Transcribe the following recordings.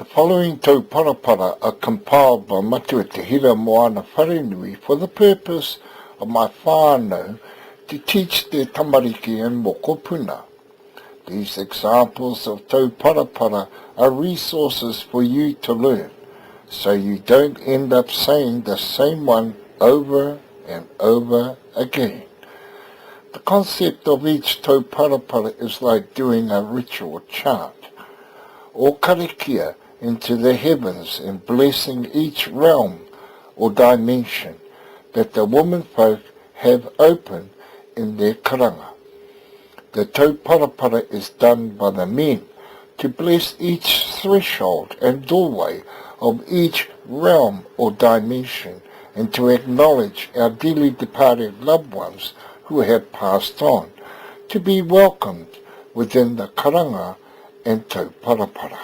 The following tauparapara are compiled by Matua Te Hira Moana Wharenui for the purpose of my whānau to teach their tamariki and mokopuna. These examples of tauparapara are resources for you to learn, so you don't end up saying the same one over and over again. The concept of each tauparapara is like doing a ritual chant, or karakia into the heavens and blessing each realm or dimension that the womenfolk have open in their karanga. The tauparapara is done by the men to bless each threshold and doorway of each realm or dimension and to acknowledge our dearly departed loved ones who have passed on, to be welcomed within the karanga and tauparapara.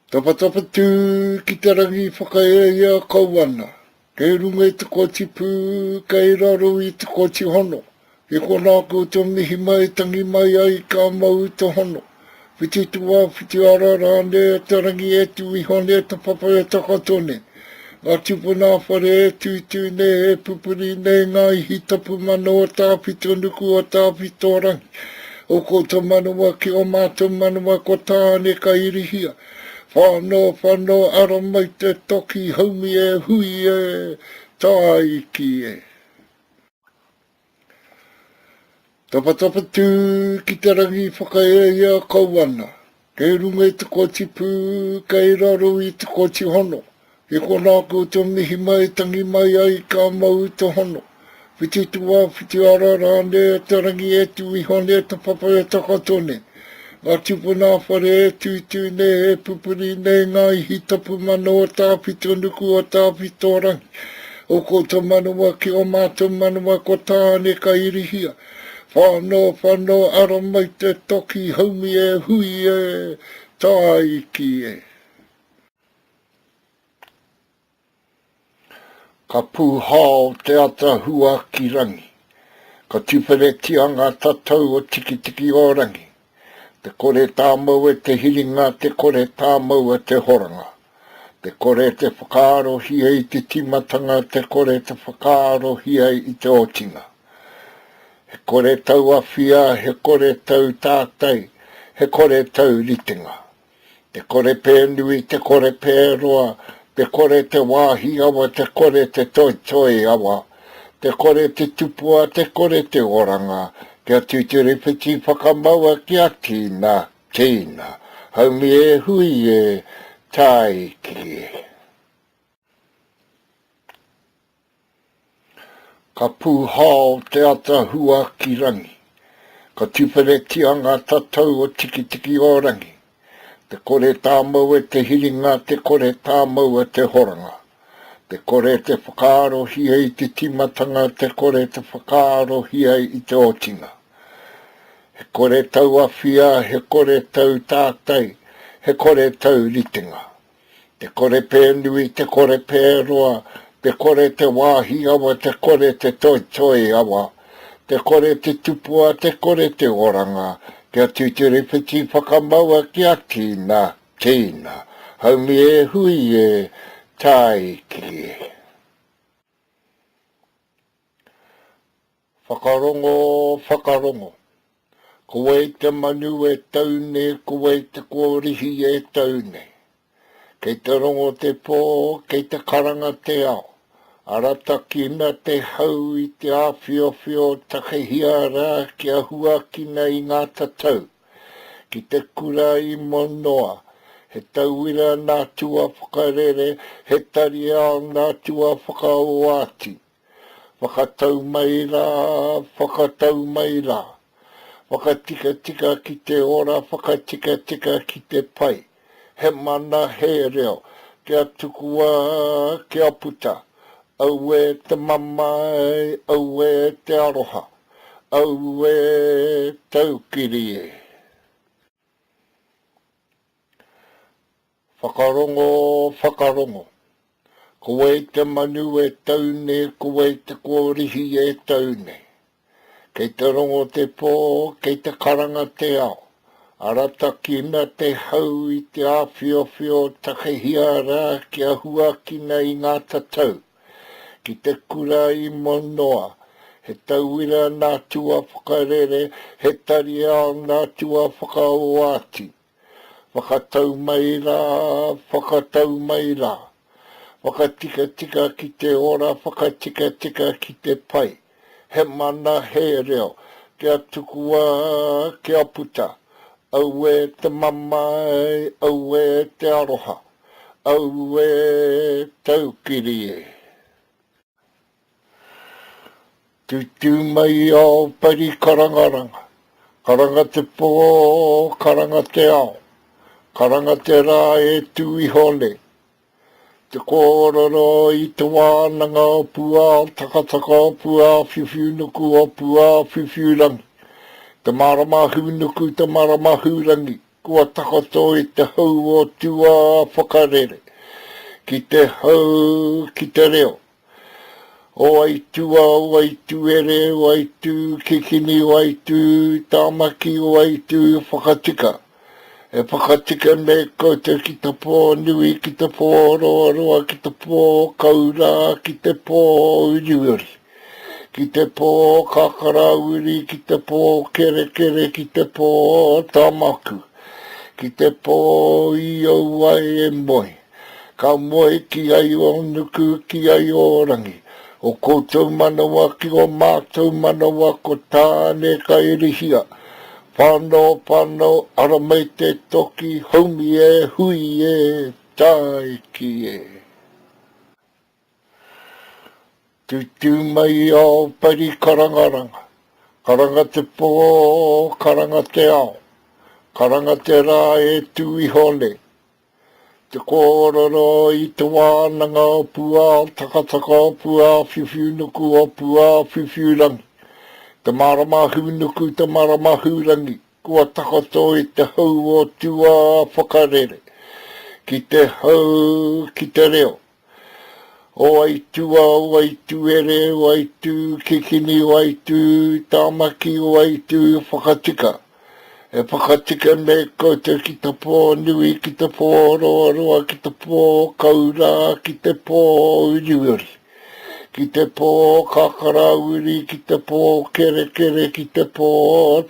Tapa tū ki te rangi whakaea ia kauana. Kei runga I te koti pū, kei raro I te koti hono. E kona ko te mihi mai tangi mai ai ka mau te hono. Whiti tua, whiti ara rāne, te rangi e tu I hone, te papa e takatone. Ngā tupuna whare e tūtū ne e pupuri ne ngā ihi tapu mano o tāpito nuku o tāpito rangi. O ko te manua ki o mātou manua ko tāne ka irihia. Whānau ara mai te toki haumi e hui e tāiki e. Tapa tū ki te rangi whakaea ia kauana. Kei runga I te koti pū, kei raro I te koti hono. E kona ko te mihi mai tangi mai ai ka mau te hono. Whiti tua, whiti ara rāne, te rangi e tu I hone, te papa e takatone. Ngā tupuna whare e tūtū ne e pupuri ne ngā ihi tapu mano o tāpito nuku o tāpito rangi. O ko te manua ki o mātou manua ko tāne ka irihia. Whānau ara mai te toki haumi e hui e tāiki e. Ka pūhao te ata hua ki rangi. Ka tupere tianga tatau o tiki o rangi. Te kore tā mau e te hiringa, te kore tā mau e te horanga. Te kore te whakaarohia I te timatanga, te kore te whakaarohia I te otinga. He kore tau awhia, he kore tau tātai, he kore tau ritenga. Te kore pēnui, te kore pēroa, te kore te wāhi awa, te kore te toi awa. Te kore te tupua, te kore te oranga. Kia tūturipiti whakamaua kia tīna. Haumi e hui e tāiki e. Ka pūhao te ata hua ki rangi. Ka tupere tianga tatau o tiki o rangi. Te kore tā mau e te hiringa, te kore tā mau e te horanga. Te kore te whakaarohia I te timatanga, te kore te whakaarohia I te otinga. He kore tau awhia, he kore tau tātai, he kore tau ritenga. Te kore pēnui, te kore pēroa, te kore te wāhi awa, te kore te toi awa. Te kore te tupua, te kore te oranga. Kia tūturipiti whakamaua kia tīna. Haumi e hui e tāiki e. Whakarongo. Koe te manu e taune, koe te kōrihi e taune. Kei te rongo te pō, kei te karanga te ao. Arata kina te hau I te āwhiowhio takehia rā kia hua kina I ngā tatau. Ki te kura I monoa, he tauira nā tua whakarere, he tari ao nā tua whakaoati. Whakatau mai rā. Whakatika ki te ora, whakatika ki te pai. He mana he reo, kia tukua, kia puta. Au e te mamai, au e te aroha. Au e taukiri e. Whakarongo. Koe te manu e taune, koe te kōrihi e taune. Kei te rongo te pō, kei te karanga te ao. Arata kina te hau i te awhiowhio takehia rā kia hua kina i ngā tatau. Ki te kura i monoa, he tauira nā tua whakarere, he tari ao nā tua whakaoati. Whakatau mai rā, whakatau mai rā. Whakatika tika ki te ora, whakatika tika ki te pai. He mana he reo, kia tukua, kia puta. Aue te mamai, aue te aroha, aue taukiri e. Tutu mai ao pari karangaranga, karanga te pō, karanga te ao, karanga te rā e tui hole. Te kōrero i te wānanga o pua, takataka o pua, whiwhiu nuku o pua, whiwhiu rangi. Te maramahu nuku, te maramahu rangi, kua takato i te hau o tua whakarere. Ki te hau, ki te reo. O ai tua, o ai tuere, o ai tu kikini, o ai tu tāmaki, o ai tu whakatika. E whakatika me koutou ki te pō nui, ki te pō roa, ki te pō kaura, ki te pō uriuri. Ki te pō kakarauri, ki te pō kere, ki te pō tamaku. Ki te pō i au ai e moi. Ka moi ki ai o nuku, ki ai o rangi. O koutou manawa ki o mātou manawa ko tāne ka irihia. Pano, ara mai te toki, haumi e, hui e, tai ki e. Tutu mai ao pari karangaranga, karanga te pō, karanga te ao, karanga te rā e tui hole. Te kōrero i te wānanga o pua, takataka o pua, whiwhiu nuku o pua, whiwhiu rangi. Te maramahu nuku, te maramahu rangi, kua takato i te hau o tua whakarere. Ki te hau, ki te reo. O ai tua, o ai tuere, o ai tu kikini, o ai tu tāmaki, o ai tu whakatika. E whakatika me koutou ki te pō nui, ki te pō roa, ki te pō kaura, ki te pō uriuri. Ki te pō kakarauri, ki te pō kere, ki te pō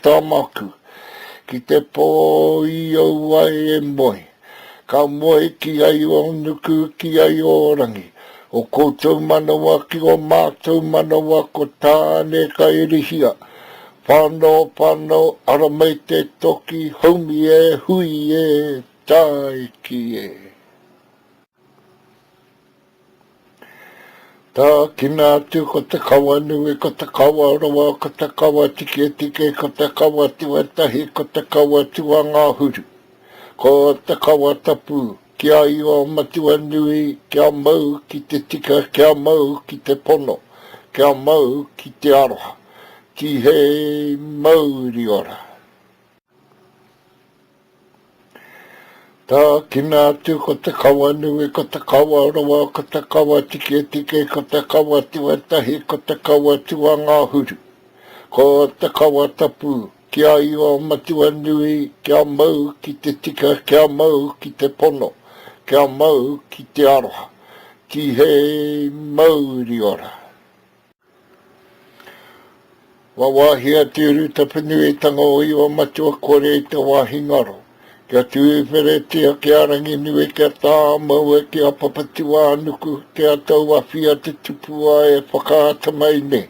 tamaku. Ki te pō i au ai e moi. Ka moi ki ai o nuku, ki ai o rangi. O koutou manawa ki o mātou manawa ko tāne ka irihia. Pano, ara mai te toki, haumi e, hui e, tai ki e. Tā kina atu ko te kawa nui, ko te kawa roa, ko te kawa tike, ko te kawa tuatahi, ko te kawa tua ngā huru. Ko te kawa tapu. Kia i o matua nui, kia mau ki te tika, kia mau ki te pono, kia mau ki te aroha, ki he mauri ora. Tā kina atu ko te kawa nui, ko te kawa roa, ko te kawa tike, ko te kawa tuatahi, ko te kawa tua ngā huru. Ko te kawa tapu, kia i o matua nui, kia mau ki te tika, kia mau ki te pono, kia mau ki te aroha, ki he mauri ora. Wawahia te uruta penuitanga o iwa matua kore i te wahi ngaro. Kia tuwhere tia kia rangi nui kia tā maua kia papatua nuku kia tau awhia te tupua e whakaata mai ne.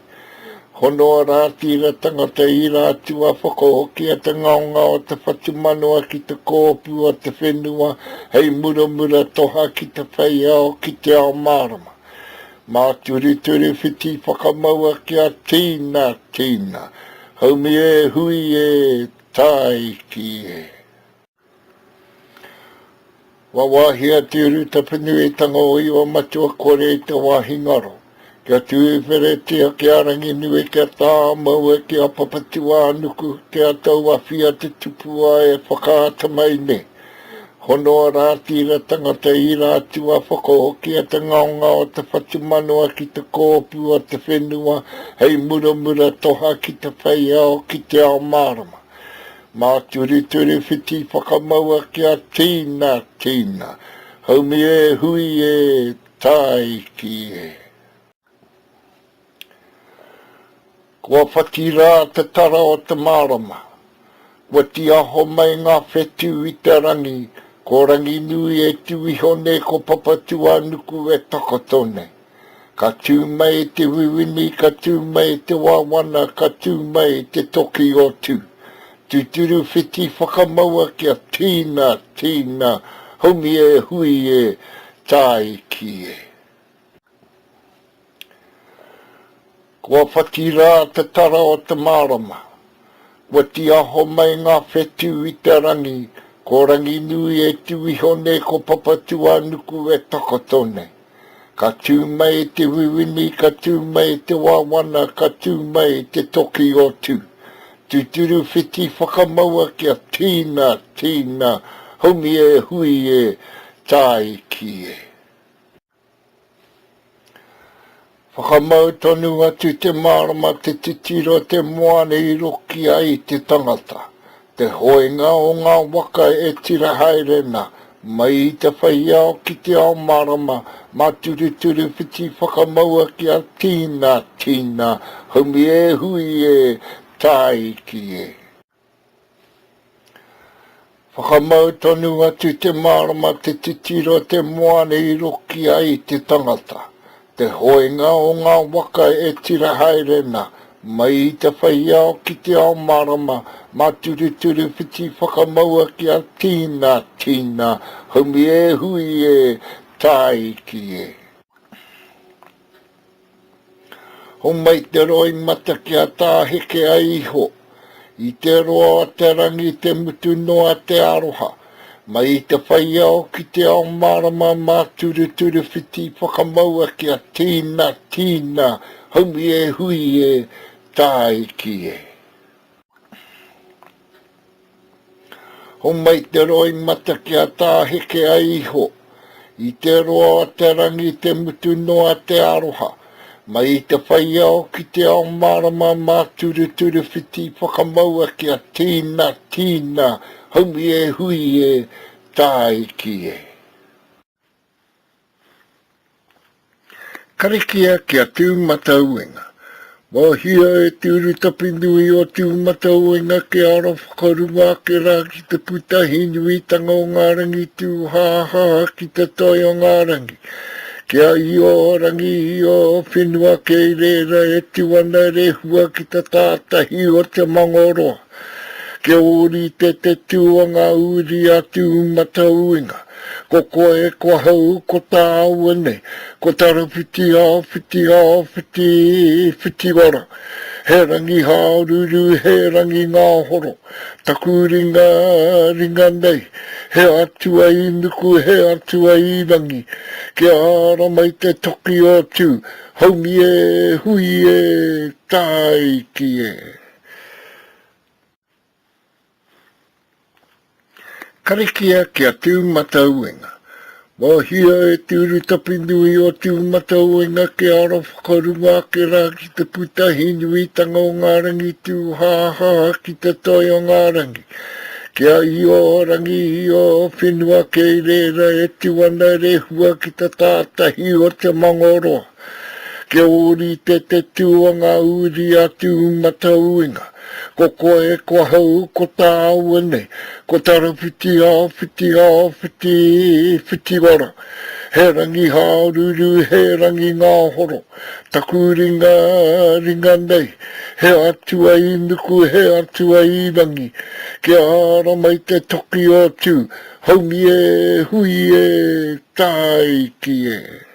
Honoa rā tira tangata i rā tua whakahoki a te ngaonga o te whatumanoa ki te kōpua te whenua hei muramura toha ki te whaiao ki te ao marama. Mā turi whiti whakamaua kia tīna, haumi e, hui e, tai ki e. Wawahia te uruta penuitanga o iwa matua kore i te wahi ngaro. Kia tuwhere tia kia rangi nui kia tā maua kia papatua nuku kia tau awhia te tupua e whakaata mai ne. Honoa rā tira tangata i rā tua whakahoki a te ngaonga o te whatumanoa ki te kōpua o te whenua hei muramura toha ki te whaiao ki te ao marama. mā turi whiti whakamaua kia tīna, haumi e hui e tai ki e. Kua whatira te tara o te marama, wa ti aho mai ngā whetu i te rangi, ko rangi nui e tui hone ko papatua nuku e takotone. Ka tū mai te wiwini, ka tū mai te wawana, ka tū mai te toki o tū. Tūturu whiti whakamaua kia tīna, haumi e hui e tai ki e. Kua whatira te tara o te marama, wa ti aho mai ngā whetu i te rangi, ko rangi nui e tui hone ko papatua nuku e takotone. Ka tū mai te wiwini, ka tū mai te wawana, ka tū mai te toki o tū. Tūturu whiti whakamaua kia tīna, haumi e hui e tai ki e. Whakamau tonu atu te marama te titiro te moane i roki ai te tangata. Te hoenga o ngā waka e tira haerena, mai i te whaiao ki te ao marama, mā turu whiti whakamaua kia tīna, haumi e hui e tai ki e. Whakamau tonu atu te marama te titiro te moane i roki ai te tangata. Te hoenga o ngā waka e tira haerena, mai i te whaiao ki te ao marama, mā turu whiti whakamaua kia tīna, haumi e hui e tai ki e. Ho mai te roi mata kia tā heke ai iho, i te roa te rangi te mutu noa te aroha, mai i te whaiao ki te ao marama mā turu whiti whakamaua kia tīna, haumi e hui e tai ki e. Ho mai te roi mata kia tā heke ai iho, i te roa te rangi te mutu noa te aroha, mai i te whaiao ki te ao marama mā turu whiti whakamaua kia tīna, haumi e hui e tai ki e. Karikia kia tū matauenga. Wahia e tūru tapinui o tū matauenga ke ara whakarunga ke rā ki te putahi nui tanga o ngā rangi tū haha ki te toi o ngā rangi. Kia i o rangi i o whenua kei reira e tuana rehua ki te tātahi o te mangoroa. Kia ori te tuanga uri a tū matauenga. Ko koe, ko hau, ko tāua nei, ko tara whiti wara. He rangi haururu, he rangi ngā horo, taku ringa nei, he atua i nuku, he atua i rangi, kia ara mai te toki o tū, haumi e hui e tai ki e. Karikia kia tū matauenga. Wahia e tūru tapinui o tū matauenga ke ara whakarunga ke rā ki te putahi nui tanga o ngā rangi tū haha ki te toi o ngā rangi. Kia i o rangi i o whenua kei reira e tuana rehua ki te tātahi o te mangoroa. Kia ori te tuanga uri a tū matauenga. Ko koe, ko hau, ko tāua nei, ko tara whiti wara. He rangi haururu, he rangi ngā horo, taku ringa nei, he atua i nuku, he atua i rangi, kia ara mai te toki o tū, haumi e hui e tai ki e.